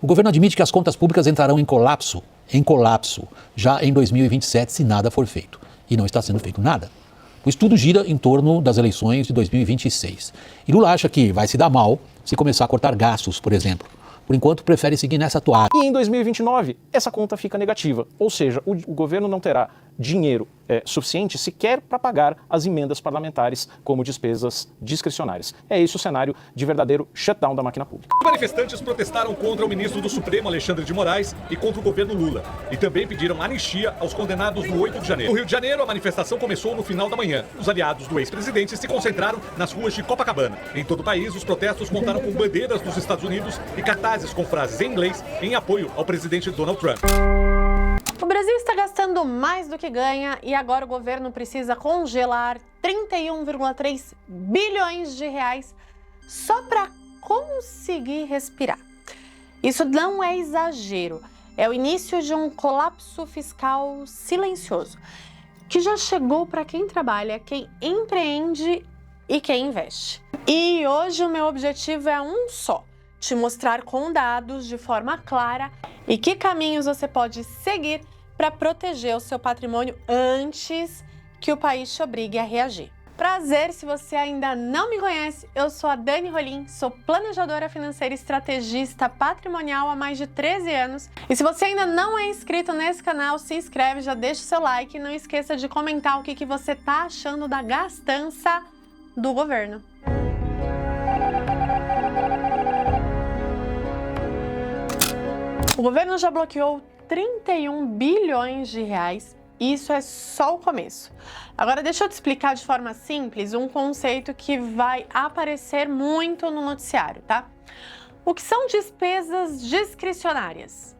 O governo admite que as contas públicas entrarão em colapso já em 2027 se nada for feito. E não está sendo feito nada. O estudo gira em torno das eleições de 2026. E Lula acha que vai se dar mal se começar a cortar gastos, por exemplo. Por enquanto, prefere seguir nessa toada. E em 2029, essa conta fica negativa. Ou seja, o governo não terá dinheiro suficiente sequer para pagar as emendas parlamentares como despesas discricionárias. É esse o cenário de verdadeiro shutdown da máquina pública. Os manifestantes protestaram contra o ministro do Supremo, Alexandre de Moraes, e contra o governo Lula. E também pediram anistia aos condenados do 8 de janeiro. No Rio de Janeiro, a manifestação começou no final da manhã. Os aliados do ex-presidente se concentraram nas ruas de Copacabana. Em todo o país, os protestos contaram com bandeiras dos Estados Unidos e cartazes com frases em inglês em apoio ao presidente Donald Trump. O Brasil está gastando mais do que ganha e agora o governo precisa congelar 31,3 bilhões de reais só para conseguir respirar. Isso não é exagero, é o início de um colapso fiscal silencioso, que já chegou para quem trabalha, quem empreende e quem investe. E hoje o meu objetivo é um só: te mostrar com dados de forma clara e que caminhos você pode seguir para proteger o seu patrimônio antes que o país te obrigue a reagir. Prazer, se você ainda não me conhece, eu sou a Dani Rolim, sou planejadora financeira e estrategista patrimonial há mais de 13 anos. E se você ainda não é inscrito nesse canal, se inscreve, já deixa o seu like e não esqueça de comentar o que você tá achando da gastança do governo. O governo já bloqueou 31 bilhões de reais e isso é só o começo. Agora deixa eu te explicar de forma simples um conceito que vai aparecer muito no noticiário, tá? O que são despesas discricionárias?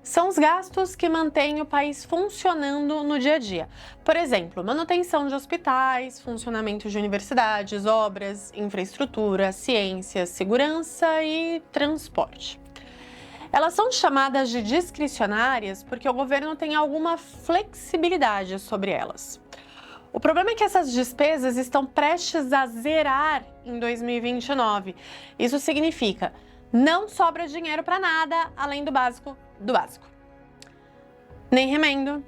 São os gastos que mantêm o país funcionando no dia a dia. Por exemplo, manutenção de hospitais, funcionamento de universidades, obras, infraestrutura, ciência, segurança e transporte. Elas são chamadas de discricionárias porque o governo tem alguma flexibilidade sobre elas. O problema é que essas despesas estão prestes a zerar em 2029. Isso significa não sobra dinheiro para nada além do básico do básico. Nem remendo,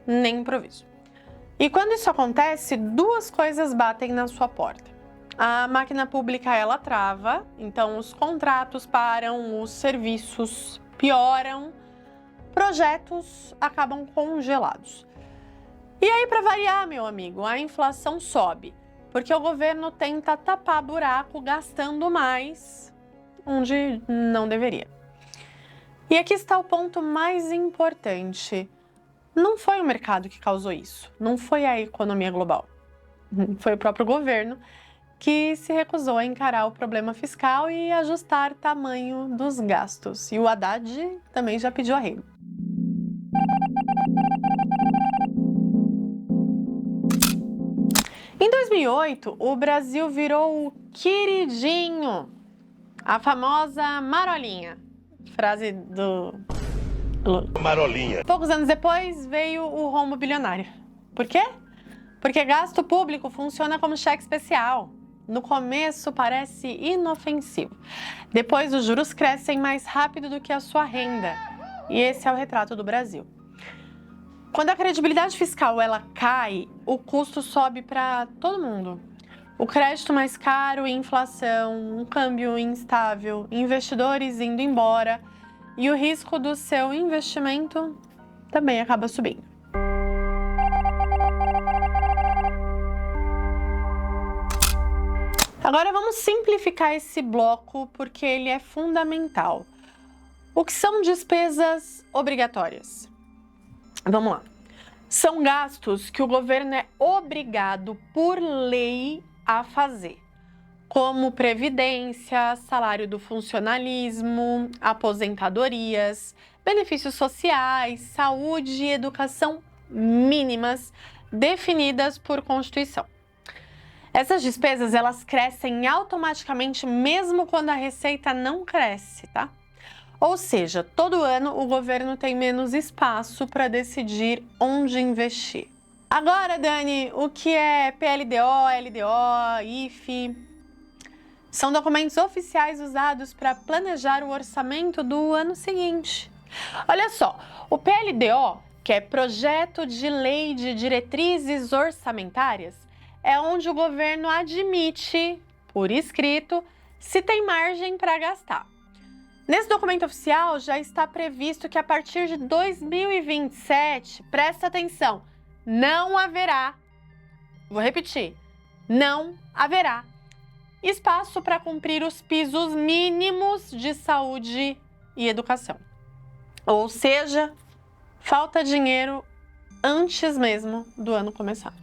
nem improviso. E quando isso acontece, duas coisas batem na sua porta. A máquina pública, ela trava, então os contratos param, os serviços pioram, projetos acabam congelados. E aí, para variar, meu amigo, a inflação sobe, porque o governo tenta tapar buraco gastando mais onde não deveria. E aqui está o ponto mais importante. Não foi o mercado que causou isso, não foi a economia global, foi o próprio governo que se recusou a encarar o problema fiscal e ajustar o tamanho dos gastos. E o Haddad também já pediu arrego. Em 2008, o Brasil virou o queridinho, a famosa marolinha. Frase do Marolinha. Poucos anos depois veio o rombo bilionário. Por quê? Porque gasto público funciona como cheque especial. No começo parece inofensivo. Depois os juros crescem mais rápido do que a sua renda. E esse é o retrato do Brasil. Quando a credibilidade fiscal ela cai, o custo sobe para todo mundo. O crédito mais caro, inflação, um câmbio instável, investidores indo embora e o risco do seu investimento também acaba subindo. Agora vamos simplificar esse bloco porque ele é fundamental. O que são despesas obrigatórias? Vamos lá. São gastos que o governo é obrigado por lei a fazer, como previdência, salário do funcionalismo, aposentadorias, benefícios sociais, saúde e educação mínimas definidas por Constituição. Essas despesas, elas crescem automaticamente mesmo quando a receita não cresce, tá? Ou seja, todo ano o governo tem menos espaço para decidir onde investir. Agora, Dani, o que é PLDO, LDO, IFE? São documentos oficiais usados para planejar o orçamento do ano seguinte. Olha só, o PLDO, que é Projeto de Lei de Diretrizes Orçamentárias, é onde o governo admite, por escrito, se tem margem para gastar. Nesse documento oficial já está previsto que a partir de 2027, presta atenção, não haverá, vou repetir, não haverá espaço para cumprir os pisos mínimos de saúde e educação. Ou seja, falta dinheiro antes mesmo do ano começar.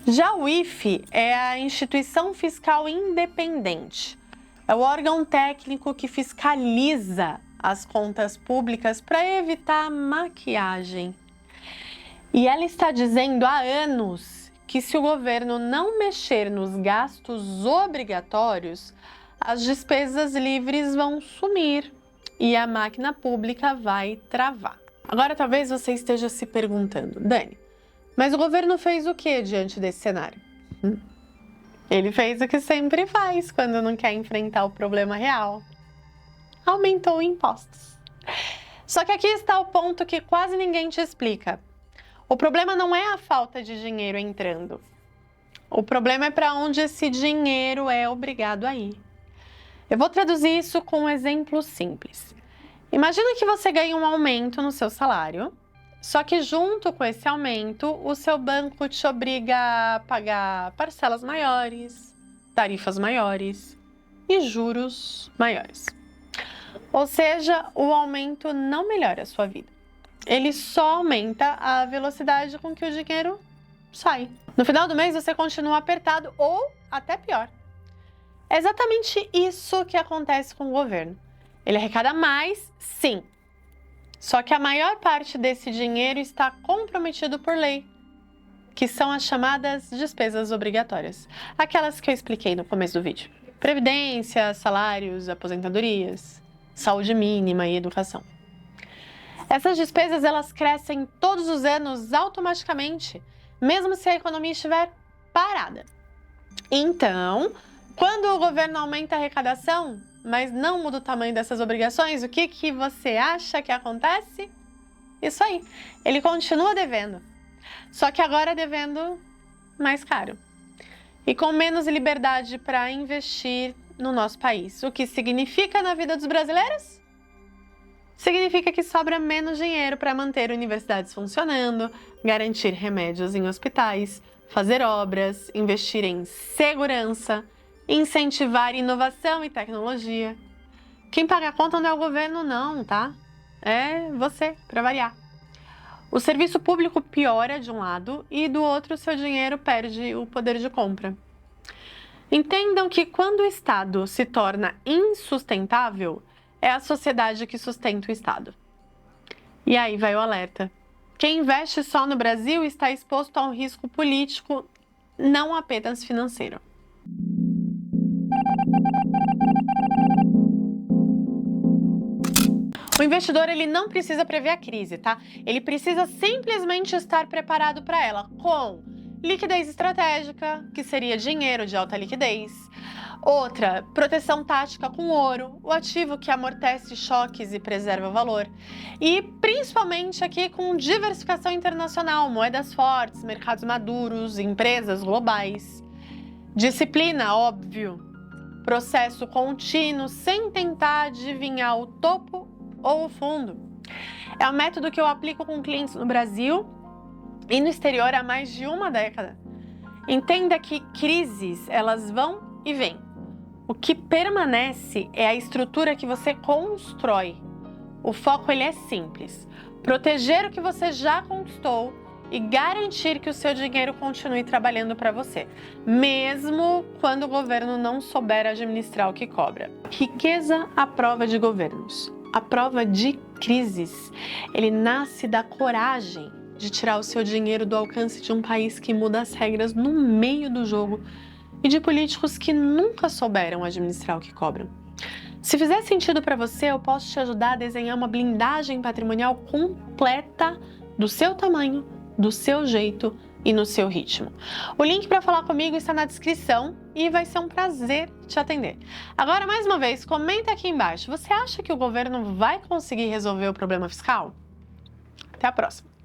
Já o IFE é a Instituição Fiscal Independente. É o órgão técnico que fiscaliza as contas públicas para evitar maquiagem. E ela está dizendo há anos que se o governo não mexer nos gastos obrigatórios, as despesas livres vão sumir e a máquina pública vai travar. Agora talvez você esteja se perguntando, Dani, mas o governo fez o que diante desse cenário? Ele fez o que sempre faz quando não quer enfrentar o problema real. Aumentou impostos. Só que aqui está o ponto que quase ninguém te explica. O problema não é a falta de dinheiro entrando. O problema é para onde esse dinheiro é obrigado a ir. Eu vou traduzir isso com um exemplo simples. Imagina que você ganha um aumento no seu salário, só que junto com esse aumento, o seu banco te obriga a pagar parcelas maiores, tarifas maiores e juros maiores. Ou seja, o aumento não melhora a sua vida. Ele só aumenta a velocidade com que o dinheiro sai. No final do mês, você continua apertado ou até pior. É exatamente isso que acontece com o governo. Ele arrecada mais, sim. Só que a maior parte desse dinheiro está comprometido por lei, que são as chamadas despesas obrigatórias. Aquelas que eu expliquei no começo do vídeo. Previdência, salários, aposentadorias, saúde mínima e educação. Essas despesas, elas crescem todos os anos automaticamente, mesmo se a economia estiver parada. Então, quando o governo aumenta a arrecadação, mas não muda o tamanho dessas obrigações, o que você acha que acontece? Isso aí, ele continua devendo, só que agora devendo mais caro e com menos liberdade para investir no nosso país. O que significa na vida dos brasileiros? Significa que sobra menos dinheiro para manter universidades funcionando, garantir remédios em hospitais, fazer obras, investir em segurança, incentivar inovação e tecnologia. Quem paga a conta não é o governo não, tá? É você, para variar. O serviço público piora de um lado e do outro o seu dinheiro perde o poder de compra. Entendam que quando o Estado se torna insustentável, é a sociedade que sustenta o Estado. E aí vai o alerta. Quem investe só no Brasil está exposto a um risco político, não apenas financeiro. O investidor, ele não precisa prever a crise, tá? Ele precisa simplesmente estar preparado para ela, com liquidez estratégica, que seria dinheiro de alta liquidez. Outra, proteção tática com ouro, o ativo que amortece choques e preserva valor. E principalmente aqui com diversificação internacional, moedas fortes, mercados maduros, empresas globais. Disciplina, óbvio. Processo contínuo, sem tentar adivinhar o topo ou o fundo. É um método que eu aplico com clientes no Brasil e no exterior há mais de uma década. Entenda que crises, elas vão e vêm. O que permanece é a estrutura que você constrói. O foco, ele é simples. Proteger o que você já conquistou e garantir que o seu dinheiro continue trabalhando para você, mesmo quando o governo não souber administrar o que cobra. Riqueza à prova de governos, à prova de crises. Ele nasce da coragem de tirar o seu dinheiro do alcance de um país que muda as regras no meio do jogo e de políticos que nunca souberam administrar o que cobram. Se fizer sentido para você, eu posso te ajudar a desenhar uma blindagem patrimonial completa do seu tamanho, do seu jeito e no seu ritmo. O link para falar comigo está na descrição e vai ser um prazer te atender. Agora, mais uma vez, comenta aqui embaixo. Você acha que o governo vai conseguir resolver o problema fiscal? Até a próxima!